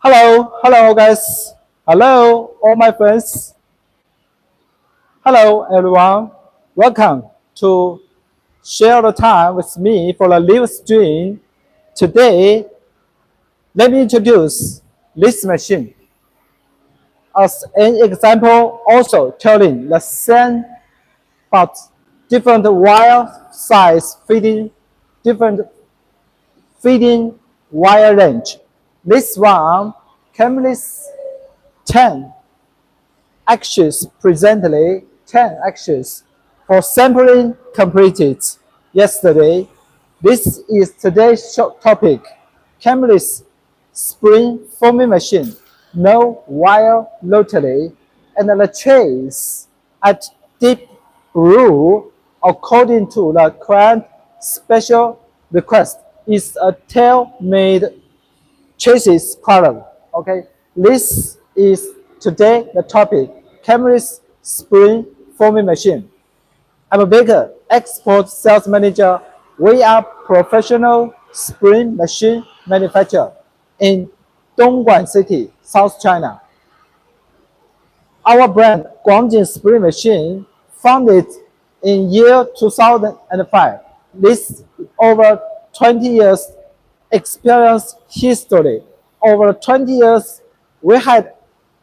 Hello guys. Hello, all my friends. Hello, everyone. Welcome to share the time with me for the live stream. Today, let me introduce this machine as an example, also telling the same but different wire size fitting, different feeding wire range. This one, Camless 10 axes presently 10 axes for sampling completed yesterday. This is today's short topic. Camless spring forming machine, no wire rotary, and the trace at deep groove according to the client special request is a tailor-made chassis column. Okay, this is today the topic: Camry's spring forming machine. I'm a baker, export sales manager. We are professional spring machine manufacturer in Dongguan City, South China. Our brand Guangjin Spring Machine founded in year 2005. This over 20 years experience history. Over 20 years, we had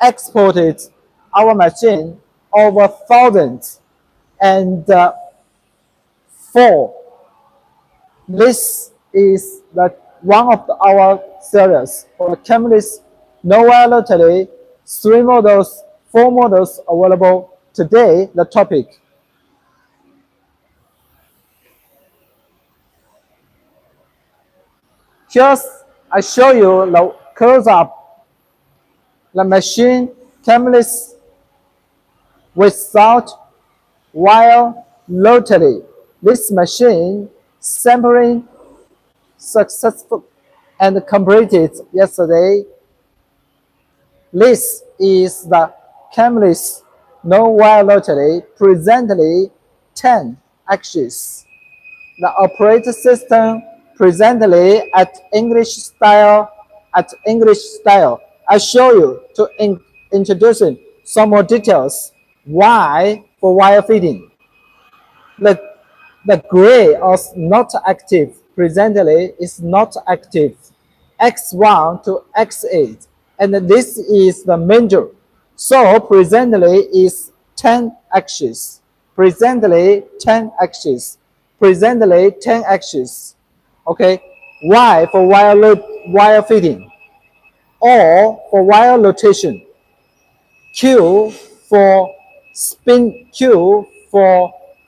exported our machine over thousands. And four, this is one of our series for Camless no volatility, 3 models, 4 models available. Today, the topic. Here's I show you the close-up, the machine Camless without wire rotary. This machine sampling successful and completed yesterday. This is the Camless no wire rotary, presently 10 axes. The operating system presently at English style. I show you to introducing some more details. Why for wire feeding? The gray is not active. Presently is not active. X1 to X8, and this is the major. So presently is 10 axes. Presently 10 axes. Presently 10 axes. Okay. Y for wire feeding, or for wire rotation. Q for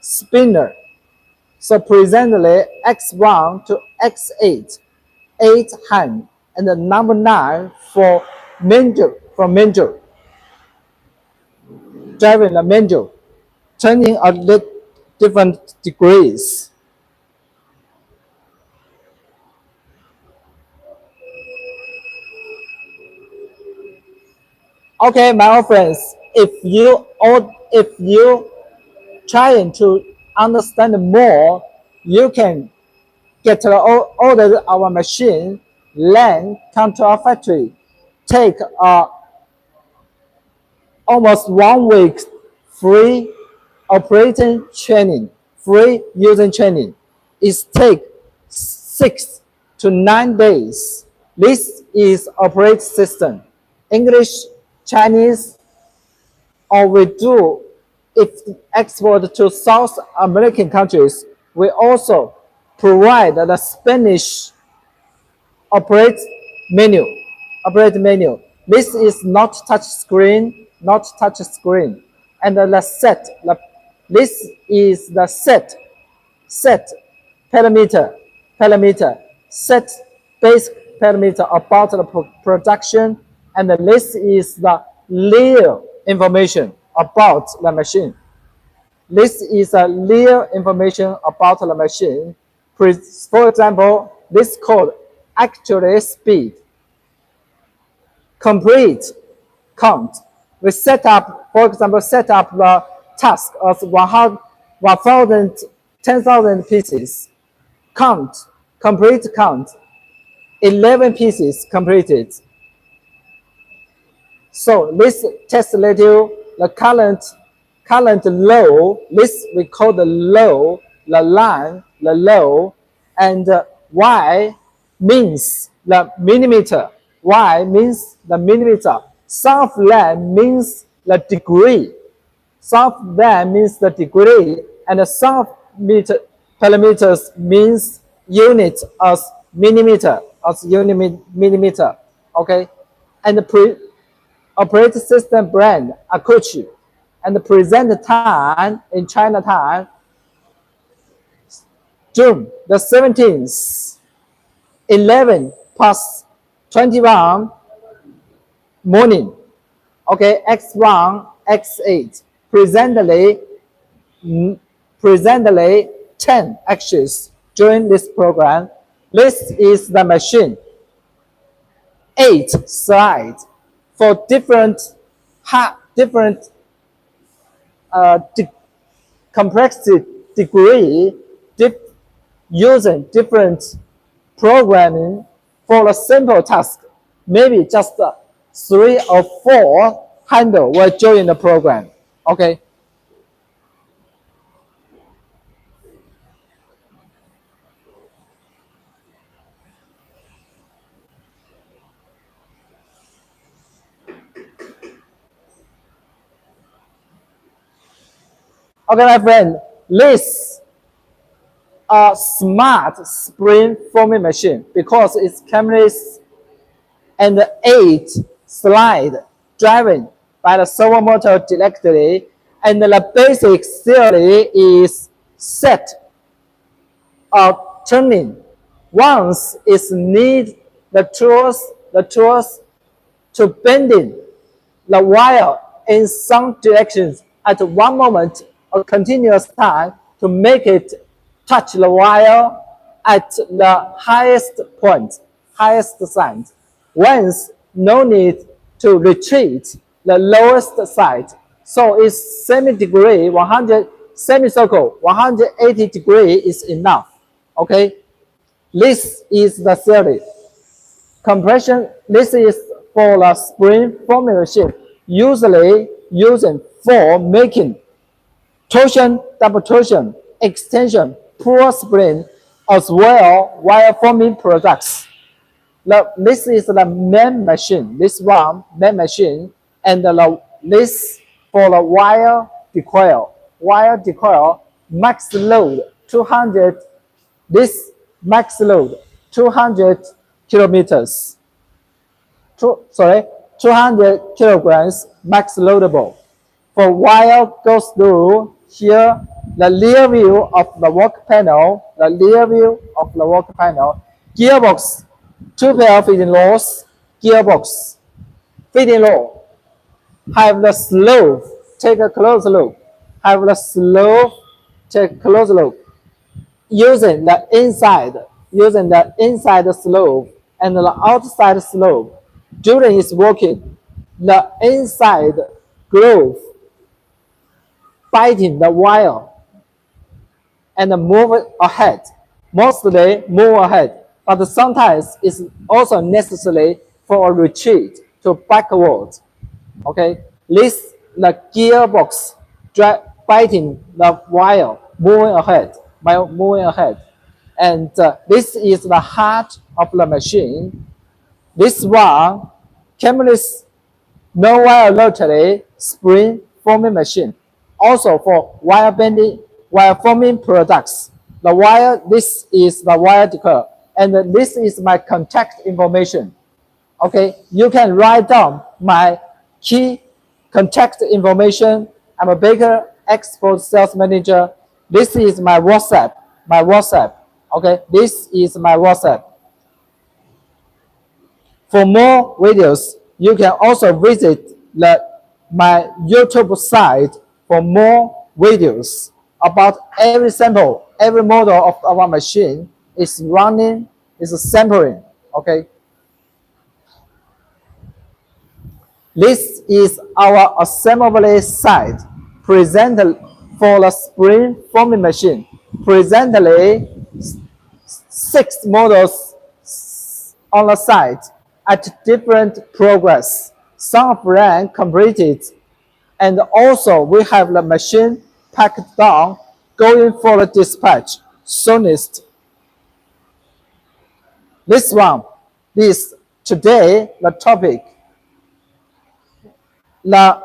spinner. So presently X1 to X8, 8 hand, and the number 9 for manger, driving the manger, turning at different degrees. Okay, my old friends, if you trying to understand more, you can get order our machine, then come to our factory, take almost 1 week free operating training, free using training. It takes 6 to 9 days. This is operating system, English, Chinese, or we do if export to South American countries. We also provide the Spanish operate menu. This is not touch screen, and the set. This is the set parameter, set basic parameter about the production, and this is the real information about the machine. This is a real information about the machine. For example, this code actually speed, complete, count. We set up, for example, the task of 1,000, 10,000 pieces. Complete count, 11 pieces completed. So this test radio, the current low, this we call the low, the line, the low, and Y means the millimeter. Y means the millimeter. Some of them means the degree. Some of them means the degree, and some of parameters means unit as millimeter, as unit millimeter. Okay, and the operating system brand Akuchi, and the present time in China time, June the 17th, 11 past 21 morning. Okay, X1, X8. Presently 10 actions during this program. This is the machine. 8 slides for different complexity degree, using different programming for a simple task. Maybe just 3 or 4 handle will join the program. Okay. Okay, my friend, this a smart spring forming machine because it's cameras and 8 slide driven by the servo motor directly, and the basic theory is set of turning. Once it's need the tools to bending the wire in some directions at one moment a continuous time to make it touch the wire at the highest point, highest side. Once no need to retreat the lowest side. So it's semi-degree, 100 semicircle, 180 degree is enough. Okay, this is the theory. Compression, this is for the spring forming machine, usually using for making torsion, double torsion, extension, pull spring, as well wire forming products. This is the main machine, this one main machine, and this for the wire decoil. Wire decoil, max load 200, this max load 200 kilometers. 200 kilograms max loadable. For wire goes through here, the rear view of the work panel, gearbox, 2 pair of feeding rods, gearbox, feeding rod, have the slope, take a close look, have the slope, take a close look, using the inside slope and the outside slope. During its working, the inside groove biting the wire and move ahead. Mostly move ahead, but sometimes it's also necessary for a retreat to backward. Okay, this the gearbox biting the wire, moving ahead, and this is the heart of the machine. This one, cameless no wire rotary spring forming machine, also for wire bending, wire forming products. The wire, this is the wire decoil, and this is my contact information. Okay, you can write down my key contact information. I'm a baker, export sales manager. This is my WhatsApp. Okay, this is my WhatsApp. For more videos, you can also visit my YouTube site for more videos about every sample, every model of our machine is running, is sampling. Okay. This is our assembly site present for the spring forming machine. Presently, 6 models on the site at different progress. Some of them completed, and also we have the machine packed down, going for the dispatch soonest. This one, this today the topic, the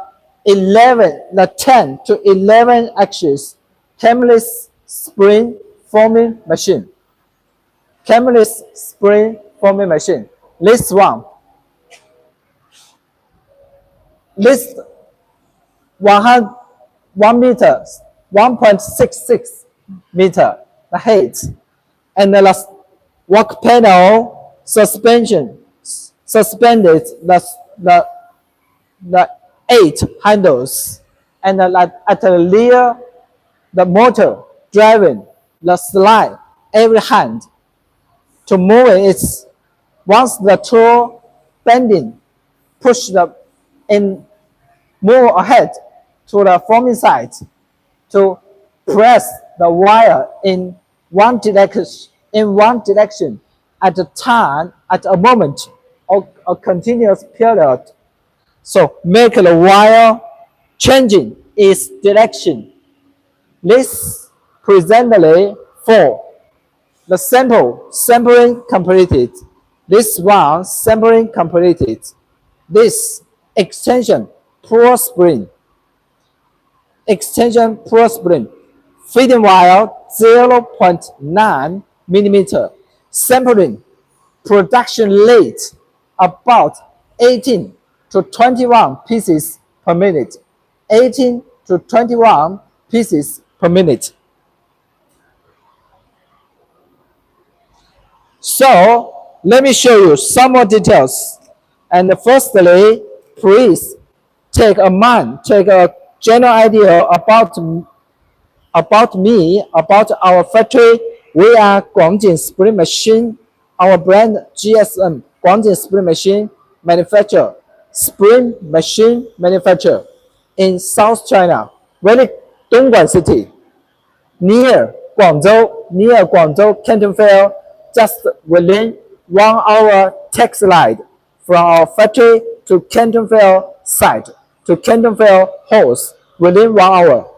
10 to 11 axis cameless spring forming machine. Cameless spring forming machine. This one. This 1 meter, 1.66 meter the height, and the work panel suspension suspended the 8 handles, and at the rear the motor driving the slide every hand to move it. Once the tool bending, push the in move ahead to the forming site to press the wire in one direction at a time, at a moment, or a continuous period. So make the wire changing its direction. This presently for the sampling completed. This one sampling completed. This extension pull spring. Extension pull spring. Feeding wire 0.9 millimeter. Sampling production rate about 18 to 21 pieces per minute. 18 to 21 pieces per minute. So let me show you some more details. And firstly, please take a general idea about me, about our factory. We are Guangjin Spring Machine. Our brand GSM, Guangjin Spring Machine manufacturer, spring machine manufacturer in South China, very Dongguan city, near Guangzhou Canton Fair, just within 1 hour taxi ride from our factory to Canton Fair site, to Canton Fair halls within 1 hour.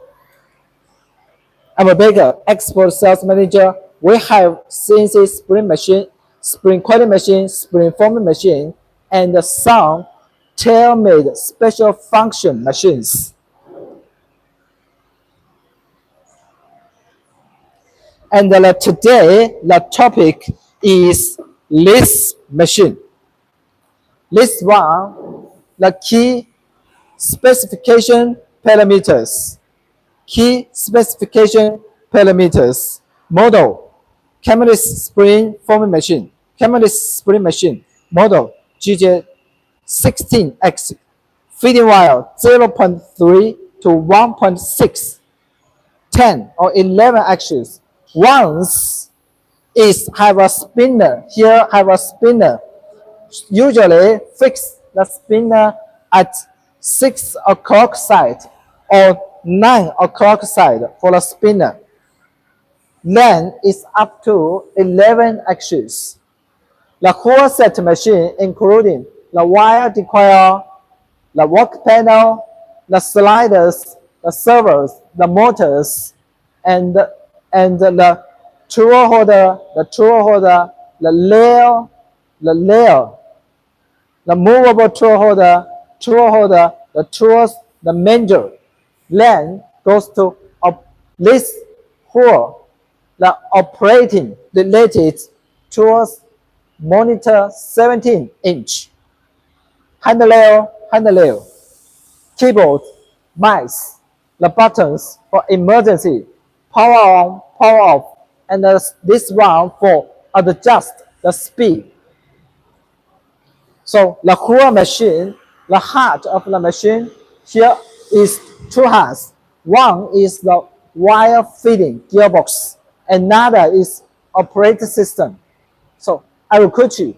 I'm a baker, export sales manager. We have CNC spring machine, spring quality machine, spring forming machine, and some tailor-made special function machines. And today, the topic is this machine. This one, the key specification parameters. Key specification parameters. Model, cameless spring forming machine. Cameless spring machine. Model, GJ16X. Feeding wire, 0.3 to 1.6. 10 or 11 axis. Once is have a spinner. Here have a spinner. Usually fix the spinner at 6 o'clock side or 9 o'clock side for the spinner. Then it's up to 11 axis. The whole set machine, including the wire decoil, the work panel, the sliders, the servers, the motors, and the tool holder, the layer, the movable tool holder, the tools, the manger. Then goes to this whole, the operating related tools, monitor 17-inch, handle, keyboard, mice, the buttons for emergency, power on, power off, and this one for adjust the speed. So the whole machine, the heart of the machine, here is 2 hearts. One is the wire feeding gearbox, another is operating system. So Akuchi,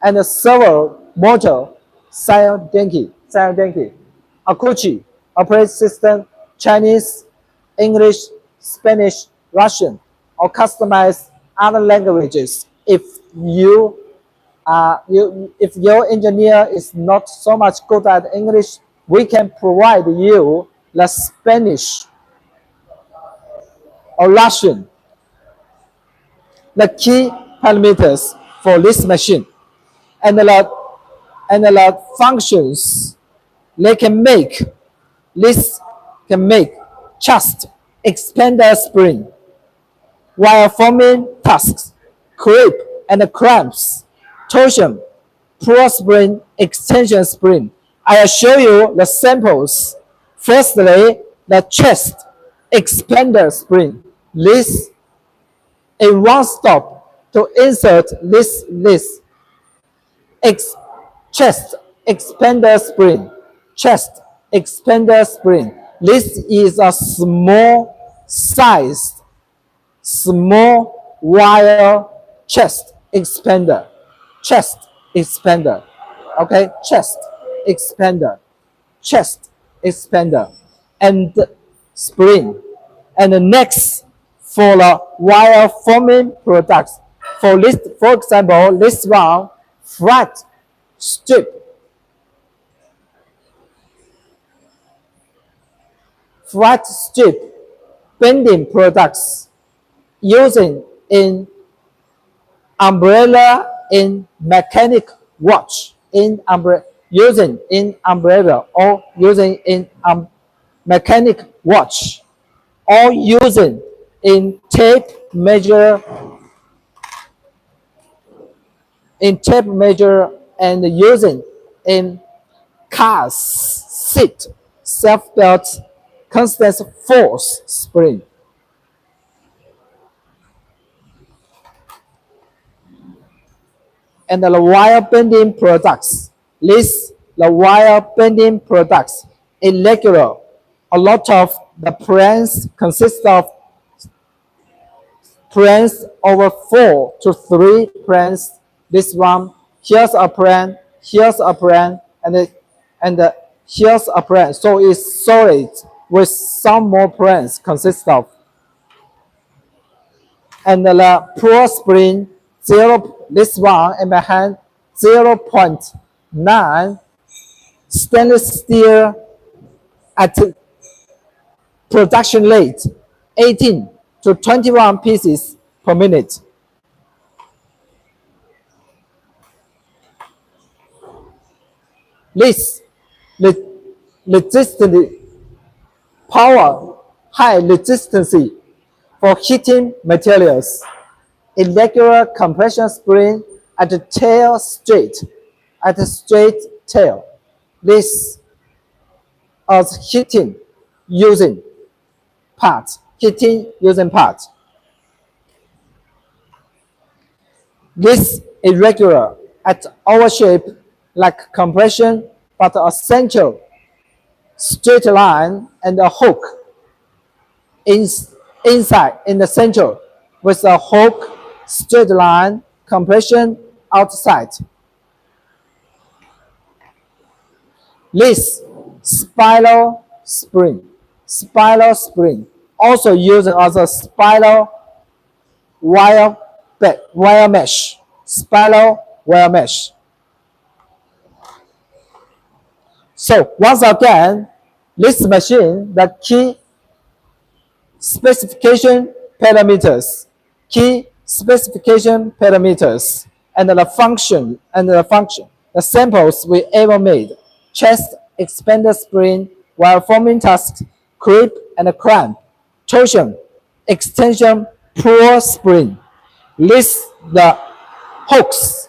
and the servo motor, Denki. Akuchi, operating system, Chinese, English, Spanish, Russian, or customized other languages if you if your engineer is not so much good at English, we can provide you the Spanish or Russian, the key parameters for this machine, and the functions they can make. This can make chest expander spring while forming tasks, creep and cramps, torsion, pull spring, extension spring. I will show you the samples. Firstly, the chest expander spring. This in one stop to insert this chest expander spring. Chest expander spring. This is a small sized, small wire chest expander. Chest expander. Okay, chest expander. Chest expander. And spring. And the next for the wire forming products. For this, for example, this one, flat strip. Flat strip bending products using in umbrella in mechanic watch, in using in umbrella or using in mechanic watch, or using in tape measure, and using in cars seat self-belt constant force spring. And the wire bending products. The wire bending products irregular. A lot of the plans consist of plans over 4 to 3 plans. This one, here's a plan, here's a plan, and here's a plan. So it's solid with some more plans consist of. And the pull spring 0, this one in my hand, 0.9 stainless steel at production rate 18 to 21 pieces per minute. This resistance power, high resistance for heating materials. Irregular compression spring at the tail straight, at the straight tail. This is heating using parts. Heating using parts. This irregular at oval shape like compression, but essential straight line and a hook inside in the center with a hook straight line compression outside. This spiral spring, also used as a spiral wire mesh, spiral wire mesh. So once again, this machine, the key specification parameters, and the function, the samples we ever made: chest expander spring, while forming tasks, creep and cramp, torsion, extension, pull spring. List the hooks,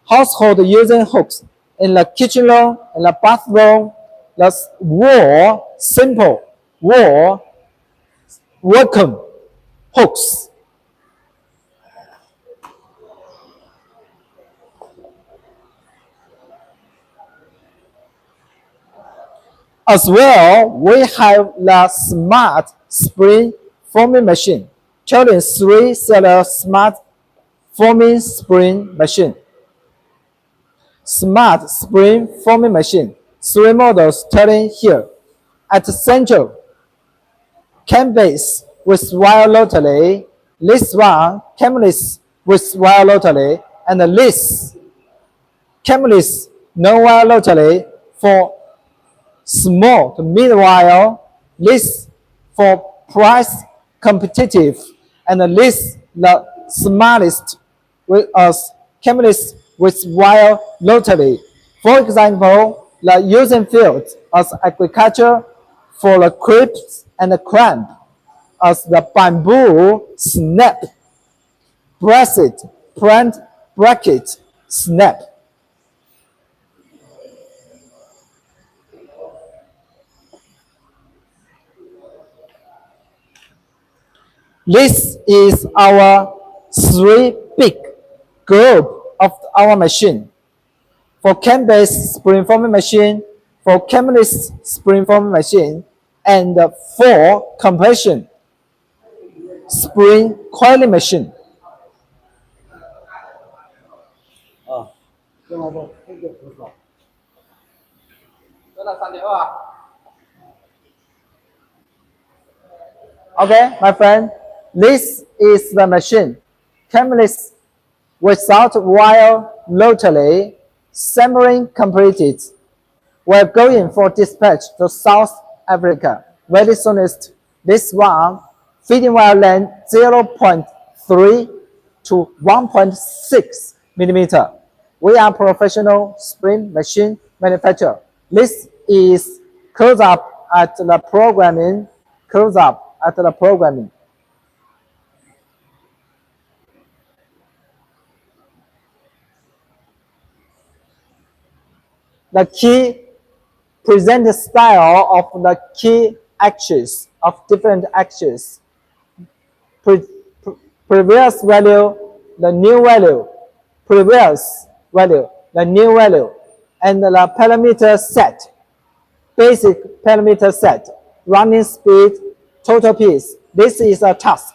household using hooks in the kitchen room, in the bathroom, the wall, simple wall vacuum hooks. As well, we have the smart spring forming machine, Children 3-seller smart forming spring machine. Smart spring forming machine, 3 models turning here. At the center, cam base with wire rotary, this one camless with wire rotary, and this Chemist non-wire lottery for small to mid-wire, list for price competitive, and list the smallest with us chemist with wire lottery. For example, the using field as agriculture for the crips and the cramp as the bamboo snap, bracket, plant bracket, snap. This is our three big group of our machine. For cam-based spring-forming machine, for chemist spring-forming machine, and for compression spring coiling machine. Okay, my friend, this is the machine. Chemist without wire lottery, submarine completed. We're going for dispatch to South Africa. Very soonest, this one, feeding wire length 0.3 to 1.6 millimeter. We are professional spring machine manufacturer. This is close up at the programming. Close up at the programming. The key present style of the key axis of different axes. Previous value, the new value, previous value, the new value, and the parameter set, basic parameter set, running speed, total piece. This is a task.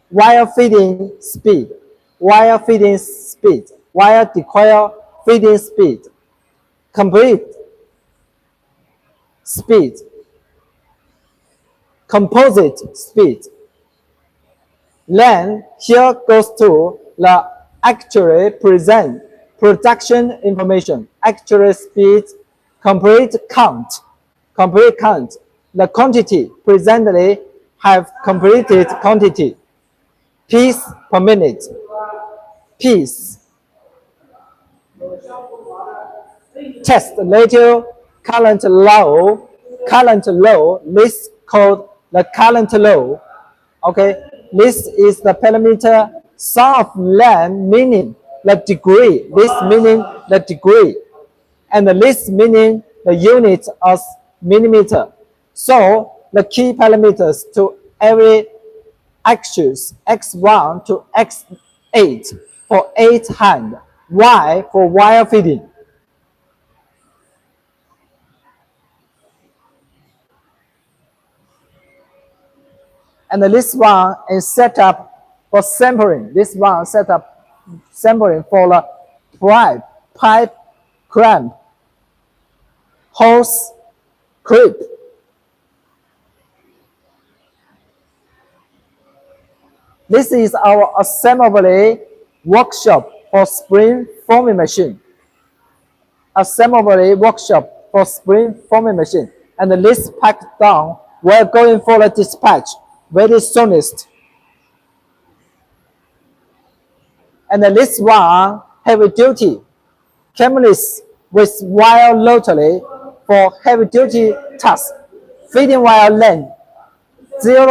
Wire feeding speed, wire feeding speed, wire decoil feeding speed, complete speed, composite speed. Then here goes to the actually present production information, actual speed, complete count. The quantity presently have completed quantity, piece per minute, piece. Test ratio, current low, this called the current low. Okay, this is the parameter sum of length, meaning the degree, this meaning the degree, and this meaning the unit as millimeter. So the key parameters to every axis, x1 to x8 for 8 hand, y for wire feeding. And this one is set up for sampling. This one set up sampling for the pipe, clamp, hose, clip. This is our assembly workshop for spring forming machine. Assembly workshop for spring forming machine. And the list packed down. We're going for the dispatch very soonest. And this one, heavy duty, chemist with wire lottery for heavy duty task. Feeding wire length, 3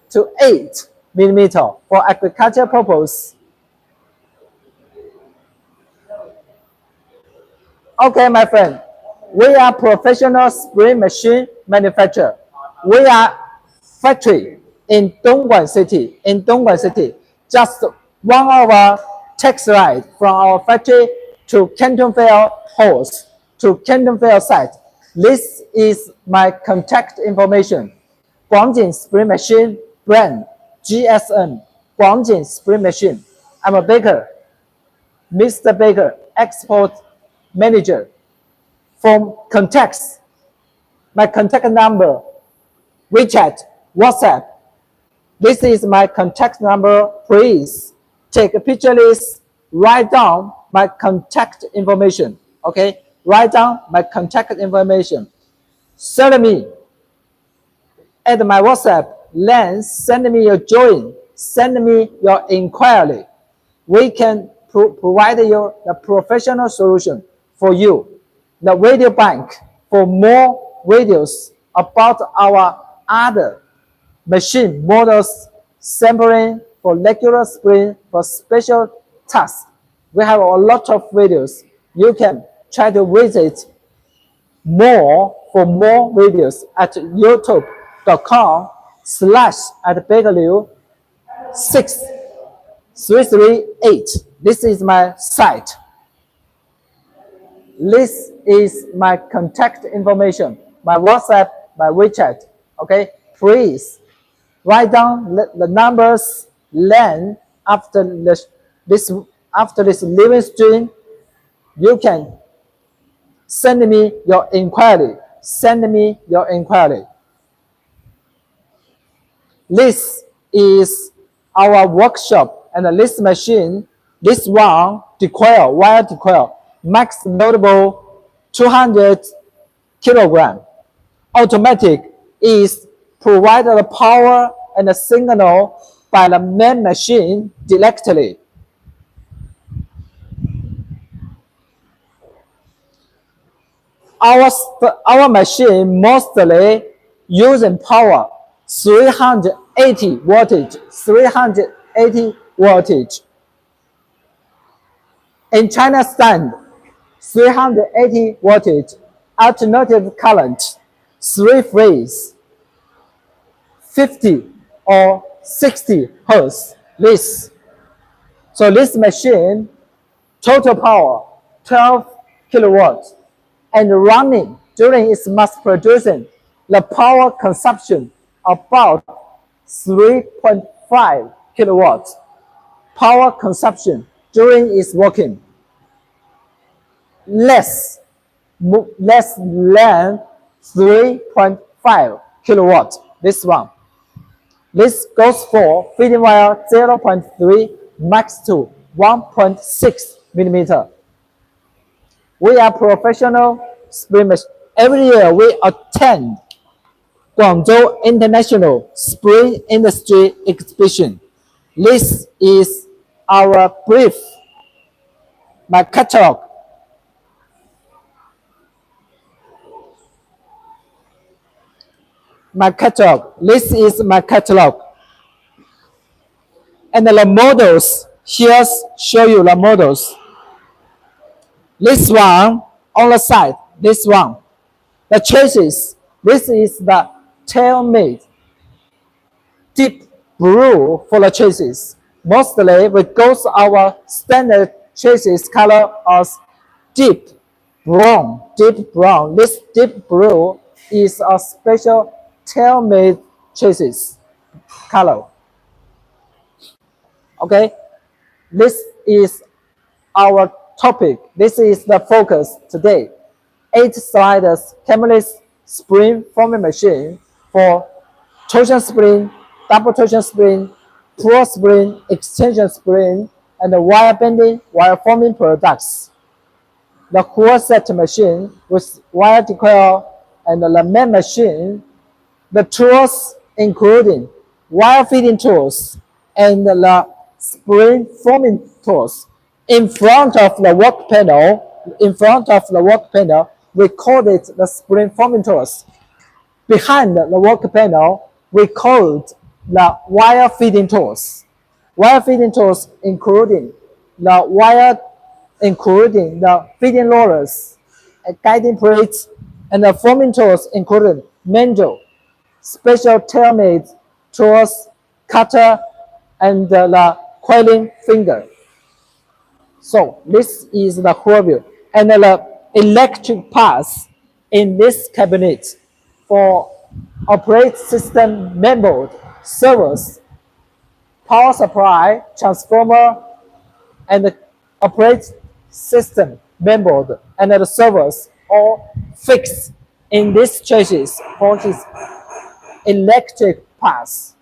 to 8 millimeter for agriculture purpose. Okay, my friend, we are professional spring machine manufacturer. We are factory in Dongguan City. Just 1 hour taxi ride from our factory to Canton Fair halls, to Canton Fair site. This is my contact information. Guangjin Spring Machine brand, GSM, Guangjin Spring Machine. I'm a baker, Mr. Baker, export manager. From contacts, my contact number, WeChat, WhatsApp. This is my contact number. Please take a picture list, write down my contact information. Okay, write down my contact information. Send me at my WhatsApp, then send me your join, send me your inquiry. We can provide you the professional solution for you. The video bank for more videos about our other machine models, sampling for regular spring, for special tasks. We have a lot of videos. You can try to visit more for more videos at youtube.com/@Begaliu6338. This is my site. This is my contact information, my WhatsApp, my WeChat. Okay, please write down the numbers. Then after this living stream, you can send me your inquiry. Send me your inquiry. This is our workshop, and this machine, this one, decoil, wire decoil, max loadable 200 kilogram. Automatic is provided the power and the signal by the main machine directly. Our machine mostly using power 380 voltage, 380 voltage. In China stand, 380 voltage, alternative current, 3-phase, 50 or 60 hertz. So this machine, total power 12 kilowatts, and running during its mass producing, the power consumption about 3.5 kilowatts. Power consumption during its working less than 3.5 kilowatts. This one. This goes for feeding wire 0.3 max to 1.6 millimeter. We are professional spring machine. Every year we attend Guangzhou International Spring Industry Exhibition. This is our brief, my catalog. This is my catalog. And the models, here show you the models. This one on the side, this one. The chassis, this is the tailmade, deep blue for the chassis. Mostly we go our standard chassis color as deep brown. This deep blue is a special tailmade chassis color. Okay, this is our topic. This is the focus today. 8 sliders cameless spring forming machine for torsion spring, double torsion spring, pull spring, extension spring, and the wire bending, wire forming products. The core set machine with wire decoil and the main machine. The tools including wire feeding tools and the spring forming tools. In front of the work panel, we call it the spring forming tools. Behind the work panel, we call it the wire feeding tools. Wire feeding tools including the feeding rollers, guiding plates, and the forming tools including mandrel, special tailmade tools, cutter, and the coiling finger. So this is the whole view. And the electric parts in this cabinet for operate system mainboard, servers, power supply, transformer, and the operate system mainboard and the servers all fixed in this chassis for his electric parts.